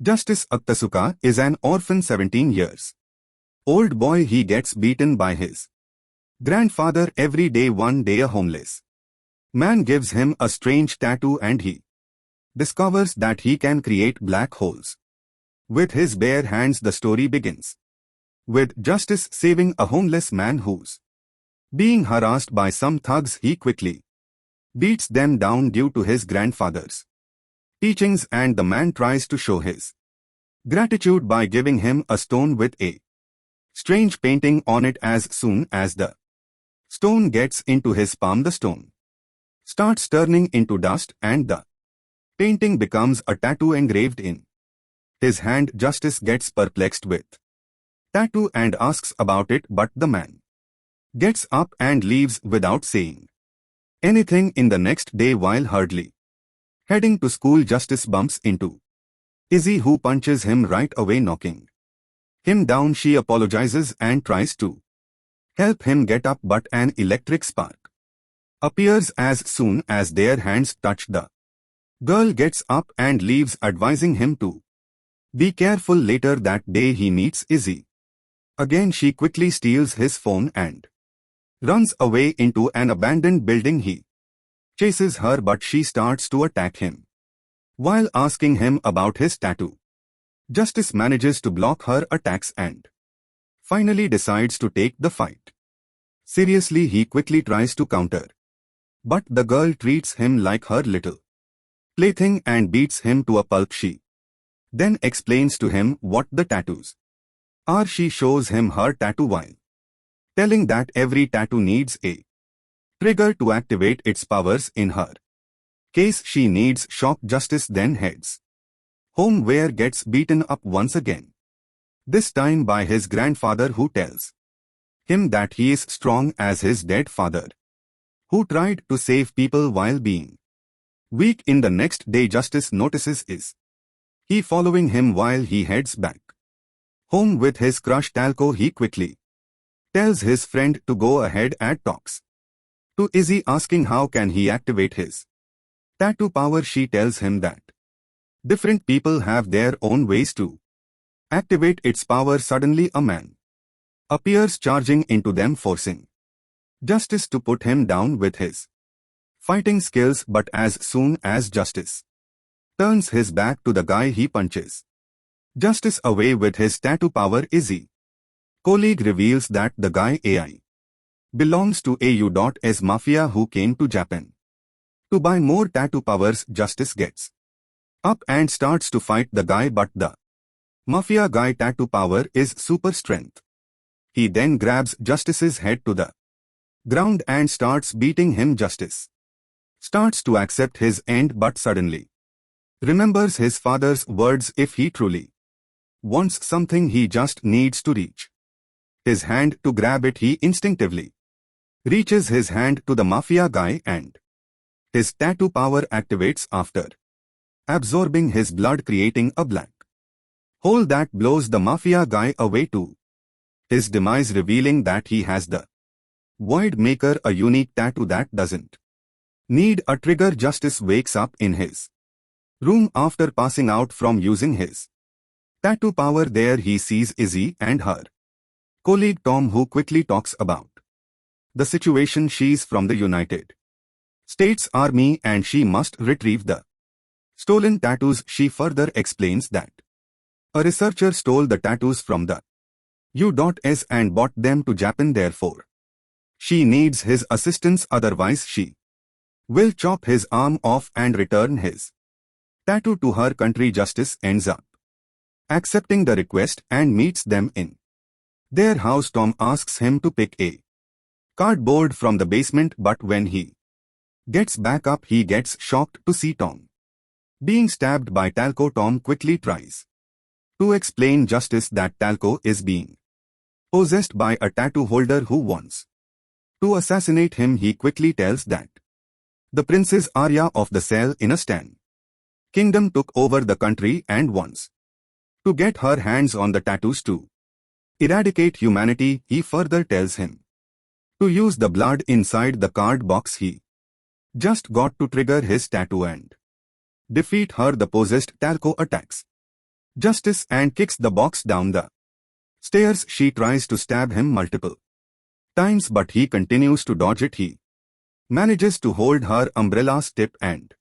Justice Akatsuka is an orphan 17 years old boy. He gets beaten by his grandfather every day. One day a homeless man gives him a strange tattoo and he discovers that he can create black holes with his bare hands. The story begins with Justice saving a homeless man who's being harassed by some thugs. He quickly beats them down due to his grandfather's teachings, and the man tries to show his gratitude by giving him a stone with a strange painting on it. As soon as the stone gets into his palm, the stone starts turning into dust and the painting becomes a tattoo engraved in his hand. Justice gets perplexed with tattoo and asks about it, but the man gets up and leaves without saying anything. In the next day, while hurriedly heading to school, Justice bumps into Izzy, who punches him right away, knocking him down. She apologizes and tries to help him get up, but an electric spark appears as soon as their hands touch. The girl gets up and leaves, advising him to be careful. Later that day, he meets Izzy again. She quickly steals his phone and runs away into an abandoned building. He chases her, but she starts to attack him while asking him about his tattoo. Justice manages to block her attacks and finally decides to take the fight seriously. He quickly tries to counter, but the girl treats him like her little plaything and beats him to a pulp. She then explains to him what the tattoos are. She shows him her tattoo while telling that every tattoo needs a trigger to activate its powers. In her case, she needs shock. Justice then heads home, where gets beaten up once again, this time by his grandfather, who tells him that he is strong as his dead father, who tried to save people while being weak. In the next day, Justice notices he following him while he heads back home with his crush Talco. He quickly tells his friend to go ahead and talks to Izzy, asking how can he activate his tattoo power. She tells him that different people have their own ways to activate its power. Suddenly a man appears, charging into them, forcing Justice to put him down with his fighting skills. But as soon as Justice turns his back to the guy, he punches Justice away with his tattoo power. Izzy colleague reveals that the guy AI belongs to a U.S. mafia who came to Japan to buy more tattoo powers. Justice gets up and starts to fight the guy, but the mafia guy tattoo power is super strength. He then grabs Justice's head to the ground and starts beating him. Justice starts to accept his end, but suddenly remembers his father's words: if he truly wants something, he just needs to reach his hand to grab it. He instinctively reaches his hand to the mafia guy and his tattoo power activates after absorbing his blood, creating a black hole that blows the mafia guy away to his demise, revealing that he has the Void Maker, a unique tattoo that doesn't need a trigger. Justice wakes up in his room after passing out from using his tattoo power. There he sees Izzy and her colleague Tom, who quickly talks about the situation. She's from the United States Army and she must retrieve the stolen tattoos. She further explains that a researcher stole the tattoos from the U.S. and brought them to Japan. Therefore, she needs his assistance, otherwise she will chop his arm off and return his tattoo to her country. Justice ends up accepting the request and meets them in their house. Tom asks him to pick a cardboard from the basement, but when he gets back up, he gets shocked to see Tom being stabbed by Talco. Tom quickly tries to explain Justice that Talco is being possessed by a tattoo holder who wants to assassinate him. He quickly tells that the Princess Arya of the Cell in a Stan Kingdom took over the country and wants to get her hands on the tattoos to eradicate humanity. He further tells him to use the blood inside the card box he just got to trigger his tattoo and defeat her. The possessed Talco attacks Justice and kicks the box down the stairs. She tries to stab him multiple times but he continues to dodge it. He manages to hold her umbrella's tip and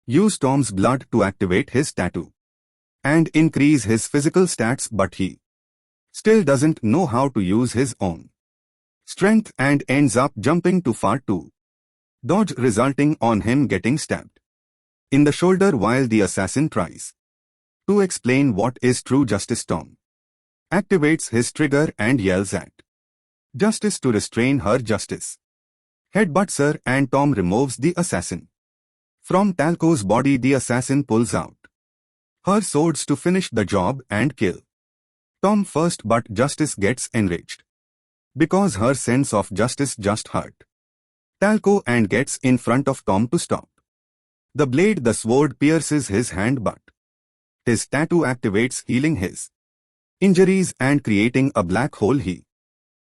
use Tom's blood to activate his tattoo and increase his physical stats, but he still doesn't know how to use his own strength and ends up jumping too far to dodge, resulting on him getting stabbed in the shoulder while the assassin tries to explain what is true justice. Tom activates his trigger and yells at Justice to restrain her. Justice headbutts her and Tom removes the assassin from Talco's body. The assassin pulls out her swords to finish the job and kill Tom first, but Justice gets enraged because her sense of justice just hurt Talco and gets in front of Tom to stop the blade. The sword pierces his hand but his tattoo activates, healing his injuries and creating a black hole. He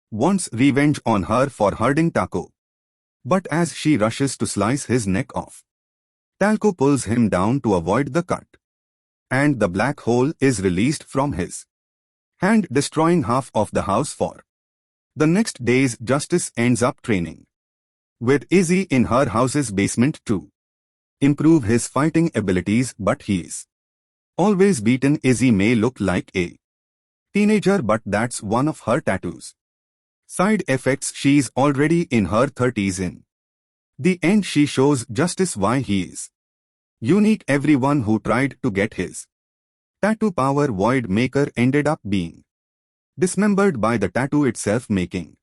wants revenge on her for hurting Talco, but as she rushes to slice his neck off, Talco pulls him down to avoid the cut, and the black hole is released from his hand, destroying half of the house. For the next days, Justice ends up training with Izzy in her house's basement to improve his fighting abilities, but he is always beaten. Izzy may look like a teenager, but that's one of her tattoos side effects. She's already in her 30s. In the end, she shows Justice why he is unique. Everyone who tried to get his tattoo power, Void Maker, ended up being dismembered by the tattoo itself, making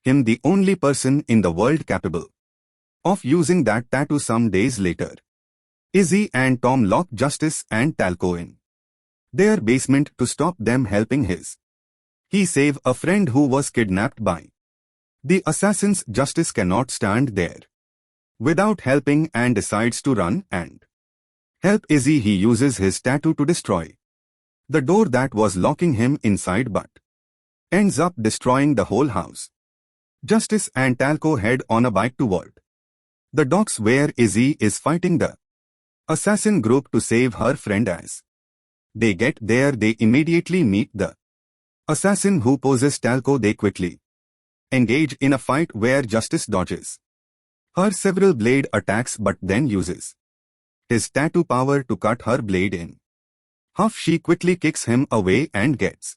him the only person in the world capable of using that tattoo. Some days later, Izzy and Tom lock Justice and Talco in their basement to stop them helping he save a friend who was kidnapped by the assassins. Justice cannot stand there without helping and decides to run and help Izzy. He uses his tattoo to destroy the door that was locking him inside but ends up destroying the whole house. Justice and Talco head on a bike toward the docks where Izzy is fighting the assassin group to save her friend. As they get there, they immediately meet the assassin who poses Talco. They quickly engage in a fight where Justice dodges her several blade attacks but then uses his tattoo power to cut her blade in half. She quickly kicks him away and gets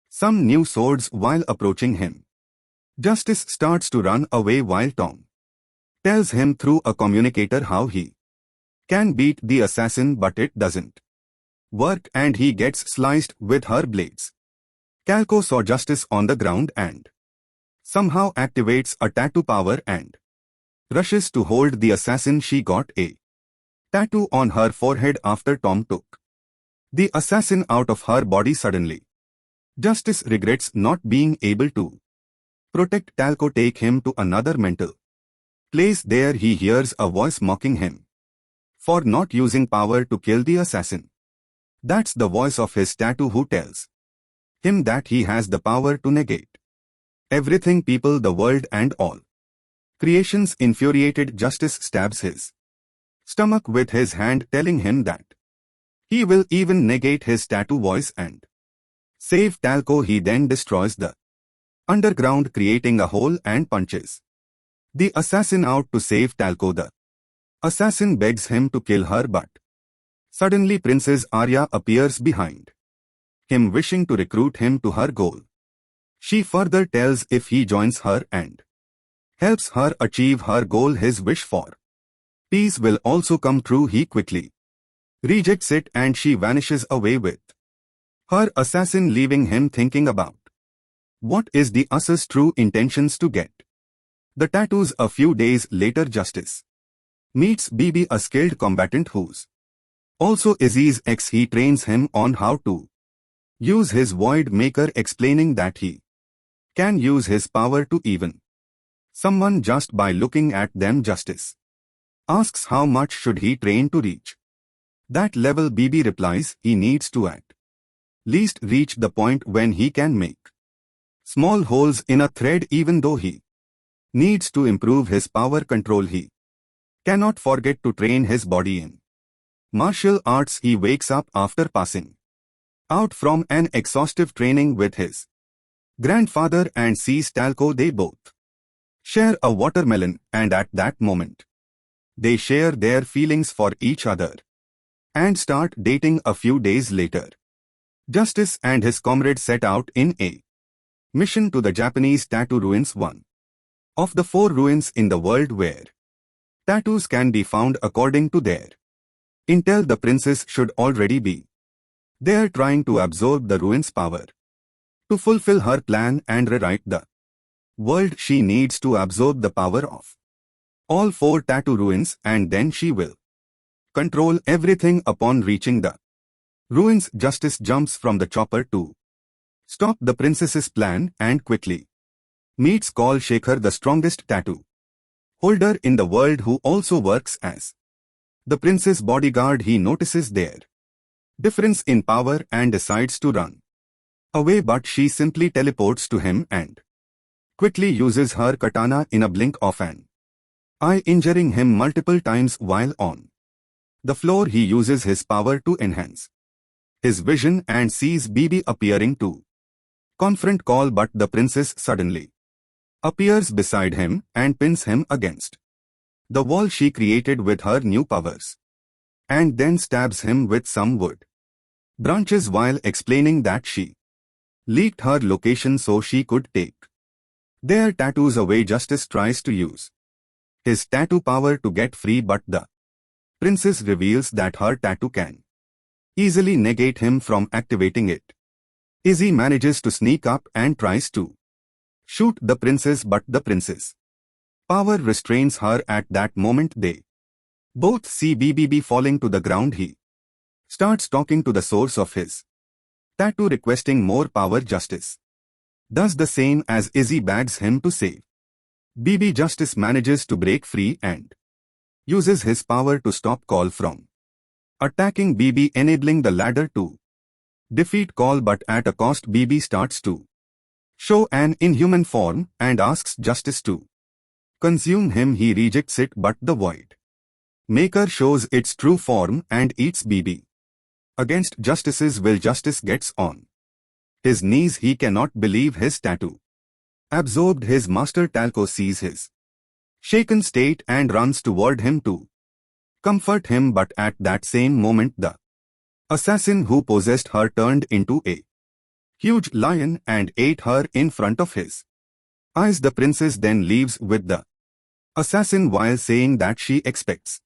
some new swords while approaching him. Justice starts to run away while Tom tells him through a communicator how he can beat the assassin, but it doesn't work and he gets sliced with her blades. Talco saw Justice on the ground and somehow activates a tattoo power and rushes to hold the assassin. She got a tattoo on her forehead after Tom took the assassin out of her body. Suddenly, Justice regrets not being able to protect Talco, take him to another mental place. There he hears a voice mocking him for not using power to kill the assassin. That's the voice of his tattoo who tells him that he has the power to negate everything, people, the world and all creations. Infuriated, Justice stabs his stomach with his hand, telling him that he will even negate his tattoo voice and save Talco. He then destroys the underground, creating a hole, and punches the assassin out to save Talco. The assassin begs him to kill her, but suddenly Princess Arya appears behind him, wishing to recruit him to her goal. She further tells if he joins her and helps her achieve her goal, his wish for peace will also come true. He quickly rejects it and she vanishes away with her assassin, leaving him thinking about what is the ass's true intentions to get the tattoos. A few days later, Justice meets Bibi, a skilled combatant who's also Izzy's ex. He trains him on how to use his Void Maker, explaining that he can use his power to even someone just by looking at them. Justice asks how much should he train to reach that level. Bibi replies he needs to at least reach the point when he can make small holes in a thread. Even though he needs to improve his power control, he cannot forget to train his body in martial arts. He wakes up after passing Out from an exhaustive training with his grandfather and sees Talco, they both share a watermelon, and at that moment, they share their feelings for each other and start dating. A few days later, Justice and his comrade set out in a mission to the Japanese tattoo ruins, one of the 4 ruins in the world where tattoos can be found. According to their intel, the princess should already be there, trying to absorb the ruins' power to fulfill her plan and rewrite the world. She needs to absorb the power of all 4 tattoo ruins, and then she will control everything. Upon reaching the ruins, Justice jumps from the chopper to stop the princess's plan and quickly meets Kal Shekhar, the strongest tattoo holder in the world, who also works as the prince's bodyguard. He notices their difference in power and decides to run away, but she simply teleports to him and quickly uses her katana in a blink of an eye, injuring him multiple times. While on the floor, he uses his power to enhance his vision and sees Bibi appearing to confront Kal, but the princess suddenly appears beside him and pins him against the wall she created with her new powers, and then stabs him with some wood branches while explaining that she leaked her location so she could take their tattoos away. Justice tries to use his tattoo power to get free, but the princess reveals that her tattoo can easily negate him from activating it. Izzy manages to sneak up and tries to shoot the princess, but the princess' power restrains her. At that moment, they both see BBB falling to the ground. He starts talking to the source of his tattoo, requesting more power. Justice does the same as Izzy begs him to save BB. Justice manages to break free and uses his power to stop Kal from attacking BB, enabling the ladder to defeat Kal, but at a cost. BB starts to show an inhuman form and asks Justice to consume him. He rejects it, but the Void Maker shows its true form and eats BB. Against Justice's will, Justice gets on his knees. He cannot believe his tattoo absorbed his master. Talco sees his shaken state and runs toward him to comfort him, but at that same moment the assassin who possessed her turned into a huge lion and ate her in front of his eyes. The princess then leaves with the assassin while saying that she expects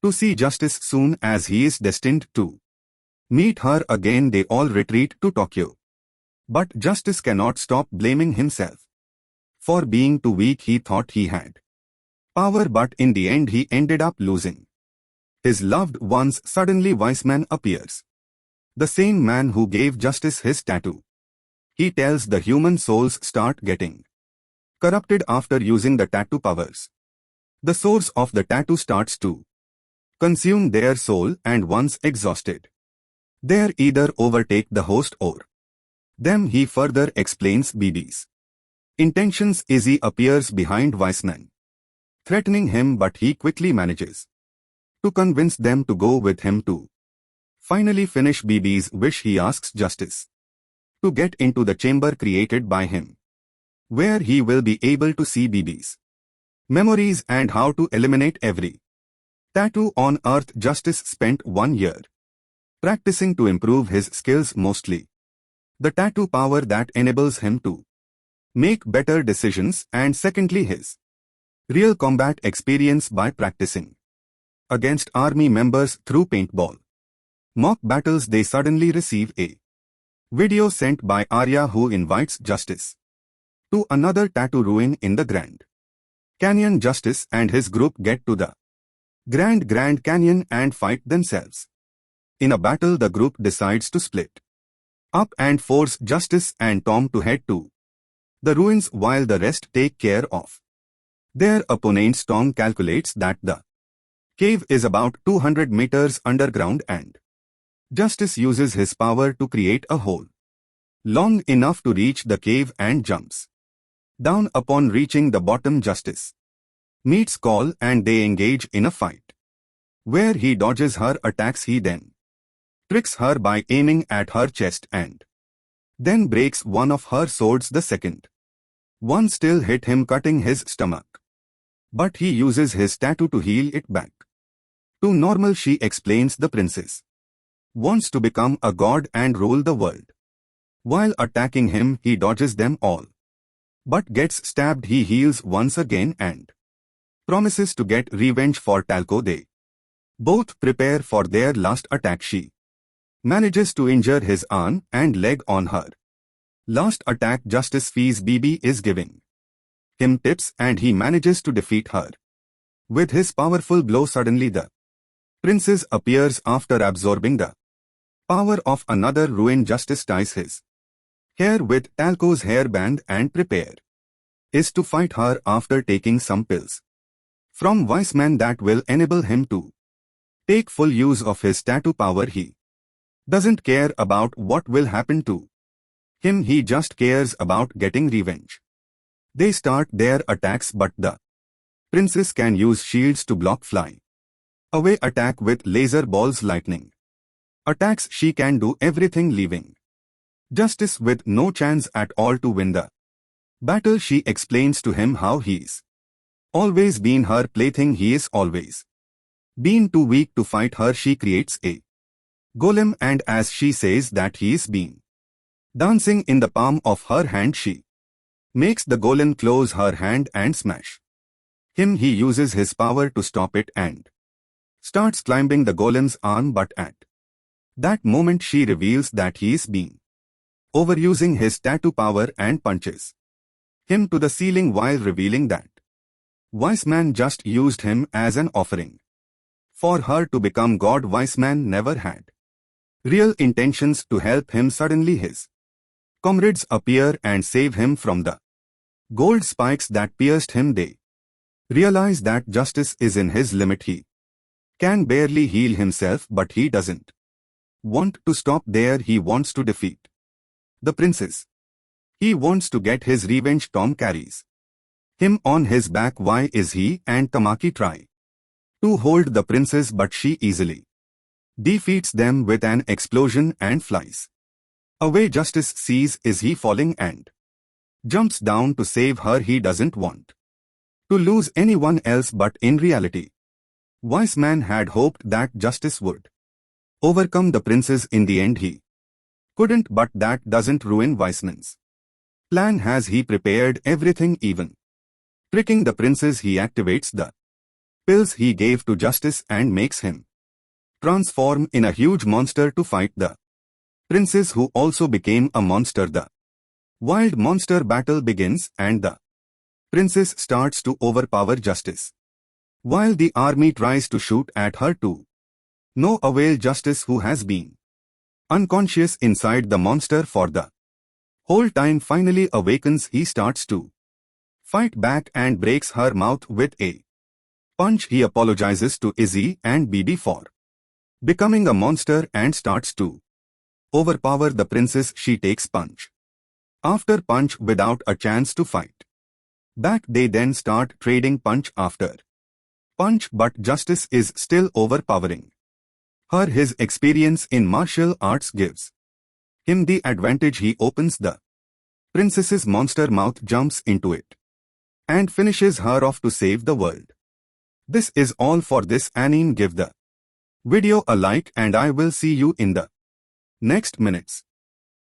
to see Justice soon, as he is destined to meet her again. They all retreat to Tokyo, but Justice cannot stop blaming himself for being too weak. He thought he had power, but in the end he ended up losing his loved ones. Suddenly Weissman appears, the same man who gave Justice his tattoo. He tells the human souls start getting corrupted after using the tattoo powers. The source of the tattoo starts to consume their soul, and once exhausted, they either overtake the host or them. He further explains BB's intentions. Izzy appears behind Weissman, threatening him, but he quickly manages to convince them to go with him to finally finish BB's wish. He asks Justice to get into the chamber created by him, where he will be able to see BB's memories and how to eliminate every tattoo on Earth. Justice spent 1 year practicing to improve his skills, mostly the tattoo power that enables him to make better decisions, and secondly his real combat experience by practicing against army members through paintball mock battles. They suddenly receive a video sent by Arya, who invites Justice to another tattoo ruin in the Grand Canyon. Justice and his group get to the Grand Canyon and fight themselves. In a battle, the group decides to split up and force Justice and Tom to head to the ruins while the rest take care of their opponents. Tom calculates that the cave is about 200 meters underground, and Justice uses his power to create a hole long enough to reach the cave and jumps down. Upon reaching the bottom, Justice meets Kal and they engage in a fight where he dodges her attacks. He then tricks her by aiming at her chest and then breaks one of her swords. The second one still hit him, cutting his stomach, but he uses his tattoo to heal it back to normal. She explains the princess wants to become a god and rule the world. While attacking him, he dodges them all, but gets stabbed. He heals once again and promises to get revenge for Talco. They both prepare for their last attack. She manages to injure his arm and leg on her last attack. Justice fees BB is giving him tips and he manages to defeat her with his powerful blow. Suddenly the princess appears after absorbing the power of another ruin. Justice ties his hair with Talco's hairband and is to fight her after taking some pills from Weissman that will enable him to take full use of his tattoo power. He doesn't care about what will happen to him, he just cares about getting revenge. They start their attacks, but the princess can use shields to block fly away attack with laser balls. Lightning attacks, she can do everything, leaving Justice with no chance at all to win the battle. She explains to him how he's always been her plaything. He is always been too weak to fight her. She creates a golem, and as she says that he's been dancing in the palm of her hand, she makes the golem close her hand and smash him. He uses his power to stop it and starts climbing the golem's arm, but at that moment she reveals that he's been overusing his tattoo power and punches him to the ceiling while revealing that Weissman just used him as an offering for her to become god. Weissman never had real intentions to help him. Suddenly his comrades appear and save him from the gold spikes that pierced him. They realize that Justice is in his limit. He can barely heal himself, but he doesn't want to stop there. He wants to defeat the princess. He wants to get his revenge. Tom carries him on his back. Why is he and Tamaki try to hold the princess, but she easily defeats them with an explosion and flies away. Justice sees is he falling and jumps down to save her. He doesn't want to lose anyone else, but in reality, Weissman had hoped that Justice would overcome the princess. In the end, he couldn't, but that doesn't ruin Weissman's plan. Has he prepared everything, even tricking the princess? He activates the pills he gave to Justice and makes him transform in a huge monster to fight the princess, who also became a monster. The wild monster battle begins and the princess starts to overpower Justice, while the army tries to shoot at her too. No avail. Justice, who has been unconscious inside the monster for the whole time, finally awakens. He starts to fight back and breaks her mouth with a punch. He apologizes to Izzy and BB for becoming a monster and starts to overpower the princess. She takes punch after punch without a chance to fight back. They then start trading punch after punch, but Justice is still overpowering her. His experience in martial arts gives him the advantage. He opens the princess's monster mouth, jumps into it, and finishes her off to save the world. This is all for this anime. Give the video a like and I will see you in the next minutes.